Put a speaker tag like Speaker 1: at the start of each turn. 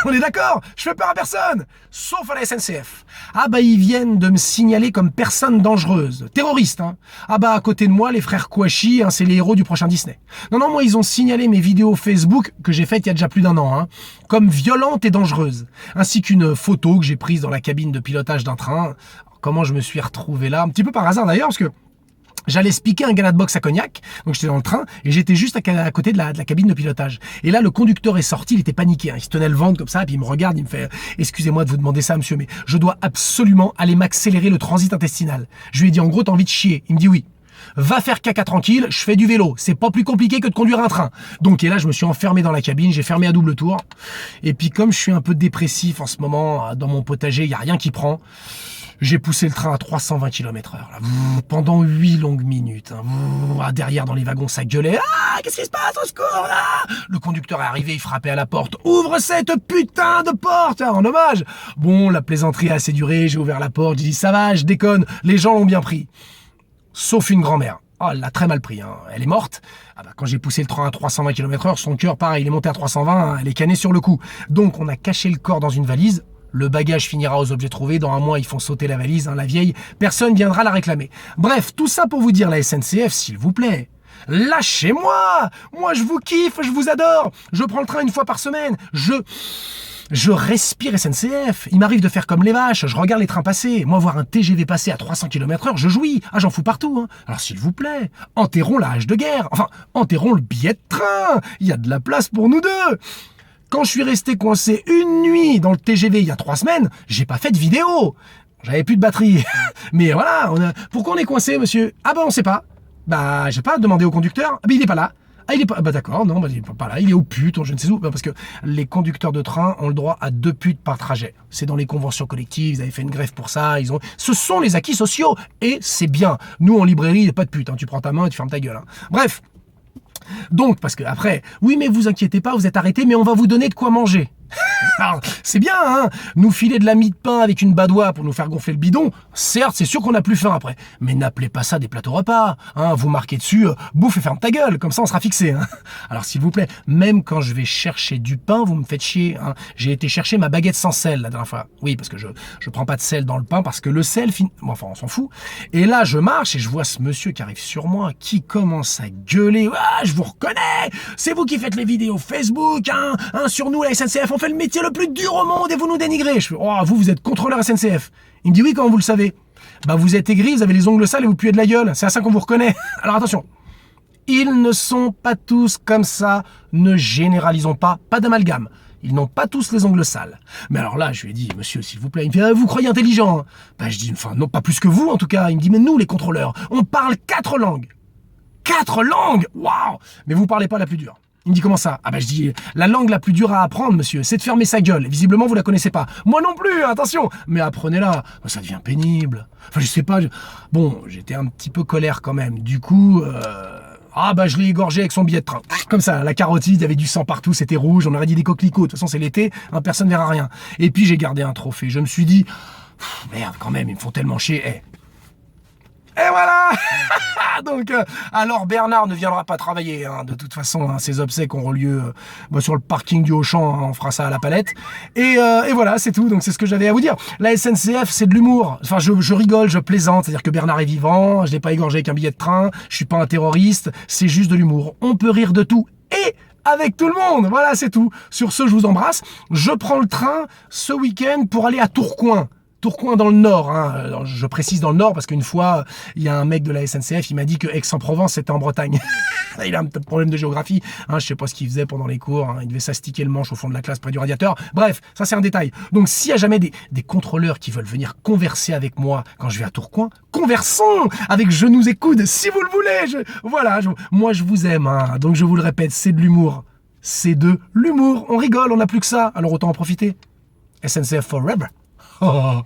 Speaker 1: On est d'accord? Je fais peur à personne, sauf à la SNCF. Ah bah ils viennent de me signaler comme personne dangereuse, terroriste, hein. Ah bah à côté de moi, les frères Kouachi, hein, c'est les héros du prochain Disney. Non, non, moi ils ont signalé mes vidéos Facebook, que j'ai faites il y a déjà plus d'1 an, hein, comme violentes et dangereuses, ainsi qu'une photo que j'ai prise dans la cabine de pilotage d'un train. Alors, comment je me suis retrouvé là? Un petit peu par hasard d'ailleurs, parce que j'allais spiquer un gala de boxe à Cognac, donc j'étais dans le train, et j'étais juste à côté de la cabine de pilotage. Et là, le conducteur est sorti, il était paniqué, hein, il se tenait le ventre comme ça, et puis il me regarde, il me fait « Excusez-moi de vous demander ça, monsieur, mais je dois absolument aller m'accélérer le transit intestinal. » Je lui ai dit « En gros, t'as envie de chier ?» Il me dit « Oui. » Va faire caca tranquille, je fais du vélo, c'est pas plus compliqué que de conduire un train. Donc, et là, je me suis enfermé dans la cabine, j'ai fermé à double tour. Et puis, comme je suis un peu dépressif en ce moment, dans mon potager, il n'y a rien qui prend. J'ai poussé le train à 320 km/h, là, pendant 8 longues minutes. Hein. Derrière, dans les wagons, ça gueulait. Ah, qu'est-ce qui se passe, au secours, là? Le conducteur est arrivé, il frappait à la porte. Ouvre cette putain de porte, hein, en hommage. Bon, la plaisanterie a assez duré, j'ai ouvert la porte, j'ai dit, ça va, je déconne, les gens l'ont bien pris. Sauf une grand-mère. Oh, elle l'a très mal pris, hein. Elle est morte. Ah bah, quand j'ai poussé le train à 320 km/h, son cœur, pareil, il est monté à 320, hein, elle est canée sur le coup. Donc, on a caché le corps dans une valise. Le bagage finira aux objets trouvés. Dans 1 mois, ils font sauter la valise, hein, la vieille. Personne viendra la réclamer. Bref, tout ça pour vous dire, la SNCF, s'il vous plaît, lâchez-moi! Moi, je vous kiffe, je vous adore. Je prends le train 1 fois par semaine. Je respire SNCF. Il m'arrive de faire comme les vaches. Je regarde les trains passer. Moi, voir un TGV passer à 300 km/h, je jouis. Ah, j'en fous partout. Hein. Alors, s'il vous plaît, enterrons la hache de guerre. Enfin, enterrons le billet de train. Il y a de la place pour nous deux. Quand je suis resté coincé 1 nuit dans le TGV il y a 3 semaines, j'ai pas fait de vidéo. J'avais plus de batterie. Mais voilà, pourquoi on est coincé, monsieur? Ah bah on sait pas. Bah j'ai pas demandé au conducteur. Ah bah il est pas là. Ah il est pas. Bah d'accord, non, bah, il est pas là. Il est au pute, je ne sais où. Bah, parce que les conducteurs de train ont le droit à 2 putes par trajet. C'est dans les conventions collectives. Ils avaient fait une grève pour ça. Ce sont les acquis sociaux et c'est bien. Nous en librairie, il n'y a pas de pute. Hein. Tu prends ta main et tu fermes ta gueule. Hein. Bref. Donc, parce que après, oui, mais vous inquiétez pas, vous êtes arrêtés, mais on va vous donner de quoi manger. Alors, c'est bien, hein, nous filer de la mie de pain avec une badoie pour nous faire gonfler le bidon. Certes, c'est sûr qu'on n'a plus faim après. Mais n'appelez pas ça des plateaux repas. Hein, vous marquez dessus, bouffe et ferme ta gueule, comme ça on sera fixé. Hein. Alors s'il vous plaît, même quand je vais chercher du pain, vous me faites chier. Hein. J'ai été chercher ma baguette sans sel la dernière fois. Oui, parce que je prends pas de sel dans le pain, parce que le sel, bon, enfin on s'en fout. Et là, je marche et je vois ce monsieur qui arrive sur moi, qui commence à gueuler. Ah, je vous reconnais, c'est vous qui faites les vidéos Facebook, hein, sur nous, la SNCF, on fait le métier le plus dur au monde et vous nous dénigrez. Je fais, oh, vous êtes contrôleur SNCF. Il me dit, oui, comment vous le savez? Bah, vous êtes aigri, vous avez les ongles sales et vous puez de la gueule. C'est à ça qu'on vous reconnaît. Alors attention, ils ne sont pas tous comme ça. Ne généralisons pas, pas d'amalgame. Ils n'ont pas tous les ongles sales. Mais alors là, je lui ai dit, monsieur, s'il vous plaît, il me fait, ah, vous croyez intelligent? Bah, je dis, enfin, non, pas plus que vous, en tout cas. Il me dit, mais nous, les contrôleurs, on parle 4 langues. 4 langues? Waouh! Mais vous parlez pas la plus dure. Il me dit, comment ça? Ah bah je dis, la langue la plus dure à apprendre, monsieur, c'est de fermer sa gueule. Visiblement, vous la connaissez pas. Moi non plus, attention. Mais apprenez-la. Ça devient pénible. Enfin, je sais pas. Bon, j'étais un petit peu colère quand même. Du coup, ah bah je l'ai égorgé avec son billet de train. Comme ça, la carotide, il y avait du sang partout, c'était rouge. On aurait dit des coquelicots. De toute façon, c'est l'été, hein, personne ne verra rien. Et puis, j'ai gardé un trophée. Je me suis dit, merde, quand même, ils me font tellement chier. Et voilà. Donc, alors Bernard ne viendra pas travailler. Hein. De toute façon, hein, ses obsèques auront lieu sur le parking du Auchan. Hein, on fera ça à la palette. Et voilà, c'est tout. Donc, c'est ce que j'avais à vous dire. La SNCF, c'est de l'humour. Enfin, je rigole, je plaisante. C'est-à-dire que Bernard est vivant. Je l'ai pas égorgé avec un billet de train. Je suis pas un terroriste. C'est juste de l'humour. On peut rire de tout. Et avec tout le monde. Voilà, c'est tout. Sur ce, je vous embrasse. Je prends le train ce week-end pour aller à Tourcoing. Tourcoing dans le Nord, hein. Je précise dans le Nord parce qu'une fois, il y a un mec de la SNCF, il m'a dit que Aix-en-Provence c'était en Bretagne. Il a un petit problème de géographie, hein. Je sais pas ce qu'il faisait pendant les cours, hein. Il devait s'astiquer le manche au fond de la classe près du radiateur. Bref, ça c'est un détail. Donc s'il y a jamais des contrôleurs qui veulent venir converser avec moi quand je vais à Tourcoing, conversons avec genoux et coudes, si vous le voulez. Voilà, moi je vous aime, hein. Donc je vous le répète, c'est de l'humour. C'est de l'humour. On rigole, on n'a plus que ça, alors autant en profiter. SNCF forever. Oh.